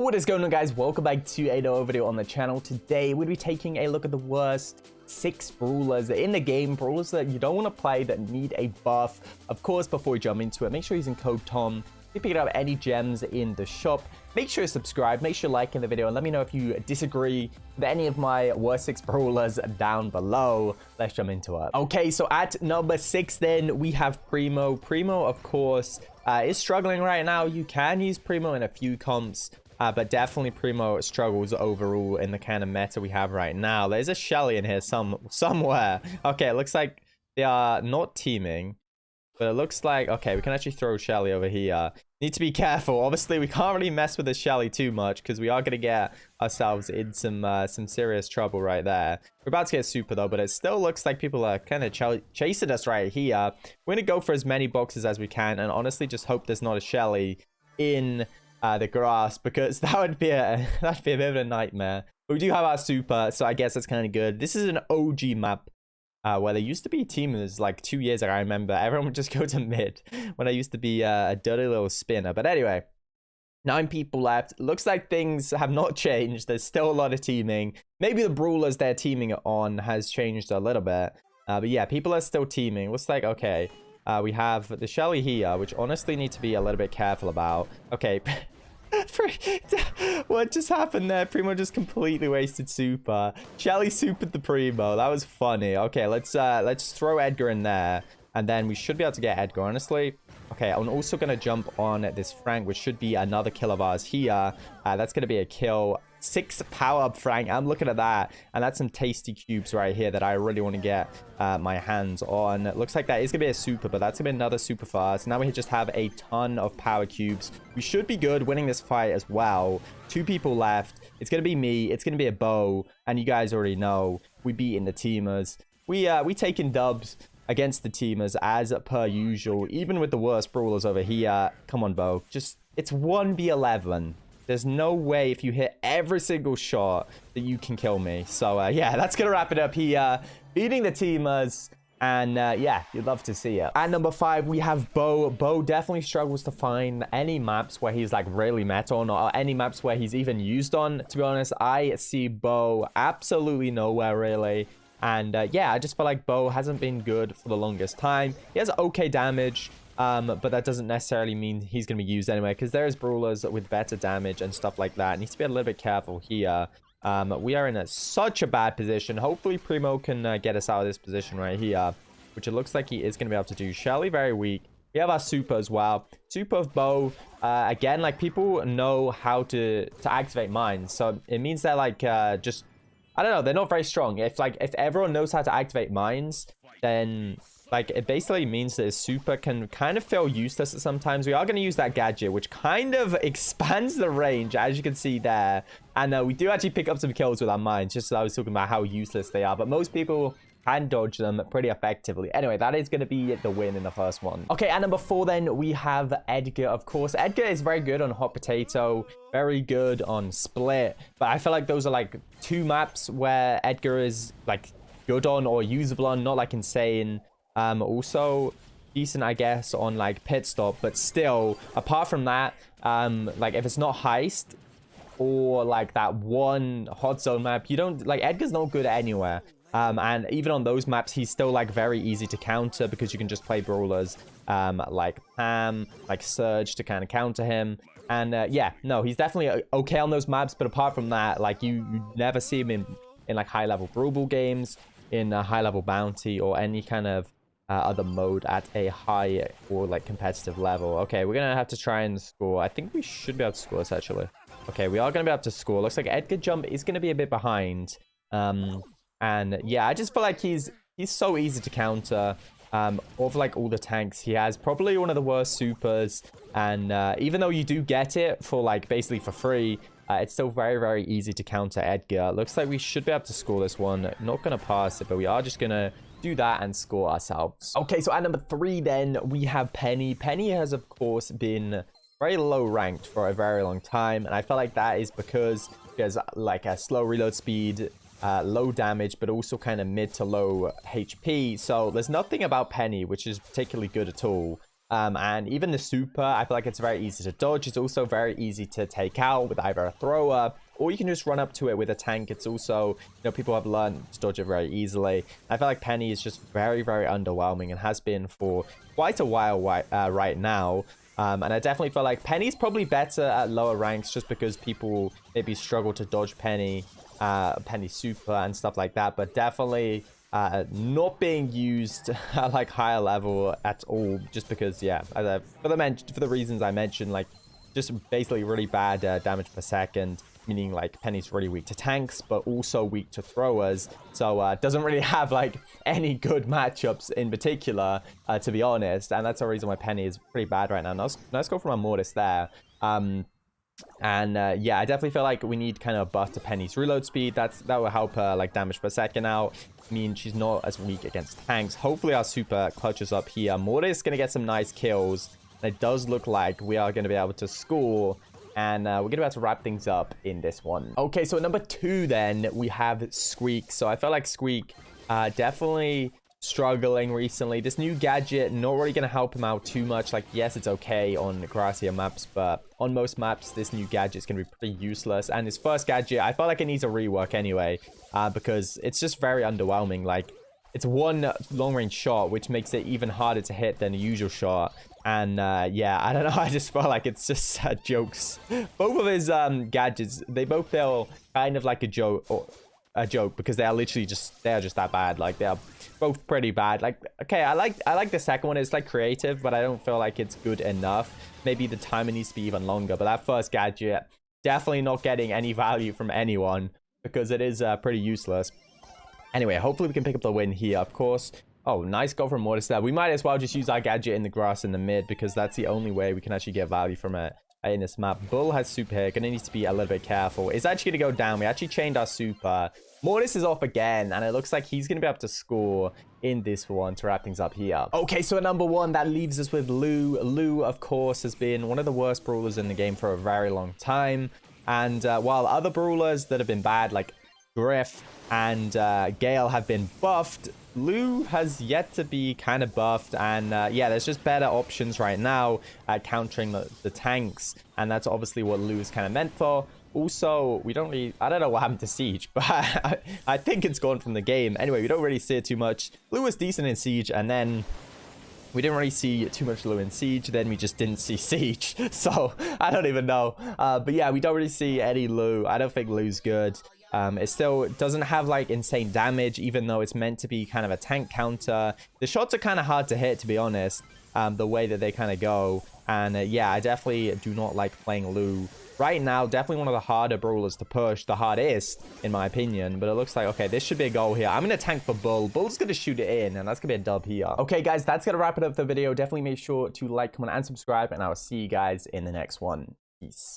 What is going on, guys? Welcome back to another video on the channel. Today we'll be taking a look at the worst 6 brawlers in the game, brawlers that you don't want to play, that need a buff. Of course, before we jump into it, make sure you're using code TOM. If you pick up any gems in the shop, make sure you subscribe, make sure you like in the video, and let me know if you disagree with any of my worst 6 brawlers down below. Let's jump into it. Okay, so at number 6 then we have Primo. Primo, of course, is struggling right now. You can use Primo in a few comps, but definitely Primo struggles overall in the kind of meta we have right now. There's a Shelly in here somewhere. Okay, it looks like they are not teaming, but it looks like, okay, we can actually throw Shelly over here. Need to be careful. Obviously, we can't really mess with the Shelly too much because we are going to get ourselves in some serious trouble right there. We're about to get super though, but it still looks like people are kind of chasing us right here. We're going to go for as many boxes as we can, and honestly just hope there's not a Shelly in the grass, because that would be a bit of a nightmare. But we do have our super, so I guess that's kind of good. This is an OG map where there used to be teamers like 2 years ago. I remember everyone would just go to mid when I used to be a dirty little spinner. But anyway, 9 people left. Looks like things have not changed. There's still a lot of teaming. Maybe the brawlers they're teaming on has changed a little bit, but yeah, people are still teaming. Looks like, okay, we have the Shelly here, which honestly need to be a little bit careful about. Okay. What just happened there? Primo just completely wasted super. Shelly supered the Primo. That was funny. Okay, let's throw Edgar in there, and then we should be able to get Edgar, honestly. Okay, I'm also going to jump on this Frank, which should be another kill of ours here. That's going to be a kill. 6 power-up Frank. I'm looking at that, and that's some tasty cubes right here that I really want to get my hands on. Looks like that is going to be a super, but that's going to be another super for us. Now we just have a ton of power cubes. We should be good winning this fight as well. 2 people left. It's going to be me. It's going to be a bow, and you guys already know we beat in the teamers. We taking dubs against the teamers as per usual, even with the worst brawlers over here. Come on, Bo. Just, it's 1v11. There's no way if you hit every single shot that you can kill me. So, yeah, that's going to wrap it up here. Beating the teamers. And, yeah, you'd love to see it. At number 5, we have Bo. Bo definitely struggles to find any maps where he's, like, really meta on, or any maps where he's even used on. To be honest, I see Bo absolutely nowhere, really. And, yeah, I just feel like Bo hasn't been good for the longest time. He has okay damage. But that doesn't necessarily mean he's going to be used anyway, because there's brawlers with better damage and stuff like that. Needs to be a little bit careful here. We are in such a bad position. Hopefully Primo can get us out of this position right here, which it looks like he is going to be able to do. Shelly very weak. We have our super as well. Super of Bo. Again, like, people know how to activate mines, so it means they're like just, I don't know, they're not very strong. If everyone knows how to activate mines, then like, it basically means that his super can kind of feel useless at sometimes. We are going to use that gadget, which kind of expands the range, as you can see there. And we do actually pick up some kills with our mines, just as I was talking about how useless they are. But most people can dodge them pretty effectively. Anyway, that is going to be the win in the first one. Okay, at number 4 then, we have Edgar, of course. Edgar is very good on Hot Potato, very good on Split. But I feel like those are, like, 2 maps where Edgar is, like, good on or usable on, not, like, insane. Also decent, I guess, on like pit stop, but still, apart from that, like, if it's not heist or like that one hot zone map, you don't, like, Edgar's not good anywhere. And even on those maps, he's still like very easy to counter, because you can just play brawlers like Pam, like Surge, to kind of counter him. And yeah, no, he's definitely okay on those maps, but apart from that, like, you never see him in like high level Brawl games, in a high level bounty, or any kind of other mode at a high or like competitive level. Okay, we're gonna have to try and score. I think we should be able to score this, actually. Okay, we are gonna be able to score. Looks like Edgar jump is gonna be a bit behind. And yeah, I just feel like he's so easy to counter. Of like all the tanks, he has probably one of the worst supers. And even though you do get it for like basically for free, it's still very, very easy to counter Edgar. Looks like we should be able to score this one. Not gonna pass it, but we are just gonna do that and score ourselves. Okay, so at number 3 then, we have Penny. Penny has, of course, been very low ranked for a very long time, and I feel like that is because he has like a slow reload speed, low damage, but also kind of mid to low HP. So there's nothing about Penny which is particularly good at all. And even the super, I feel like it's very easy to dodge. It's also very easy to take out with either a thrower, or you can just run up to it with a tank. It's also, you know, people have learned to dodge it very easily. I feel like Penny is just very, very underwhelming and has been for quite a while right now. And I definitely feel like Penny's probably better at lower ranks just because people maybe struggle to dodge Penny, Penny super and stuff like that. But definitely not being used at like higher level at all, just because, yeah, for the reasons I mentioned, like just basically really bad damage per second, meaning like Penny's really weak to tanks but also weak to throwers, so doesn't really have like any good matchups in particular, to be honest, and that's the reason why Penny is pretty bad right now. Nice go from a Mortis there. Yeah, I definitely feel like we need kind of a buff to Penny's reload speed. That will help her like damage per second out. I mean, she's not as weak against tanks. Hopefully our super clutches up here. Mortis is going to get some nice kills. And it does look like we are going to be able to score. And we're going to be able to wrap things up in this one. Okay, so at number 2 then, we have Squeak. So I felt like Squeak definitely struggling recently. This new gadget not really going to help him out too much. Like, yes, it's okay on grassier maps, but on most maps, this new gadget is going to be pretty useless. And his first gadget, I felt like it needs a rework anyway, because it's just very underwhelming. Like, it's one long-range shot, which makes it even harder to hit than a usual shot. And yeah, I don't know, I just felt like it's just jokes. Both of his gadgets, they both feel kind of like a joke, because they are literally just that bad. Like, they are both pretty bad. Like, okay, I like the second one. It's like creative, but I don't feel like it's good enough. Maybe the timer needs to be even longer, but that first gadget, definitely not getting any value from anyone because it is pretty useless. Anyway, hopefully we can pick up the win here, of course. Oh, nice go from Mortis there. We might as well just use our gadget in the grass in the mid, because that's the only way we can actually get value from it in this map. Bull has super here. Gonna need to be a little bit careful. It's actually gonna go down. We actually chained our super. Mortis is off again, and it looks like he's gonna be able to score in this one to wrap things up here. Okay, so at number 1, that leaves us with Lou. Lou, of course, has been one of the worst brawlers in the game for a very long time. And while other brawlers that have been bad, like Griff and Gale, have been buffed, Lou has yet to be kind of buffed. And yeah, there's just better options right now at countering the tanks, and that's obviously what Lou is kind of meant for. Also, we don't really, I don't know what happened to Siege, but I think it's gone from the game. Anyway, we don't really see it too much. Lou was decent in Siege, and then we didn't really see too much Lou in Siege. Then we just didn't see Siege. So I don't even know. But yeah, we don't really see any Lou. I don't think Lou's good. It still doesn't have like insane damage, even though it's meant to be kind of a tank counter. The shots are kind of hard to hit, to be honest, the way that they kind of go. And yeah, I definitely do not like playing Lou right now. Definitely one of the harder brawlers to push, the hardest in my opinion. But it looks like, okay, this should be a goal here. I'm gonna tank for Bull. Bull's gonna shoot it in, and that's gonna be a dub here. Okay guys, that's gonna wrap it up for the video. Definitely make sure to like, comment, and subscribe, and I will see you guys in the next one. Peace.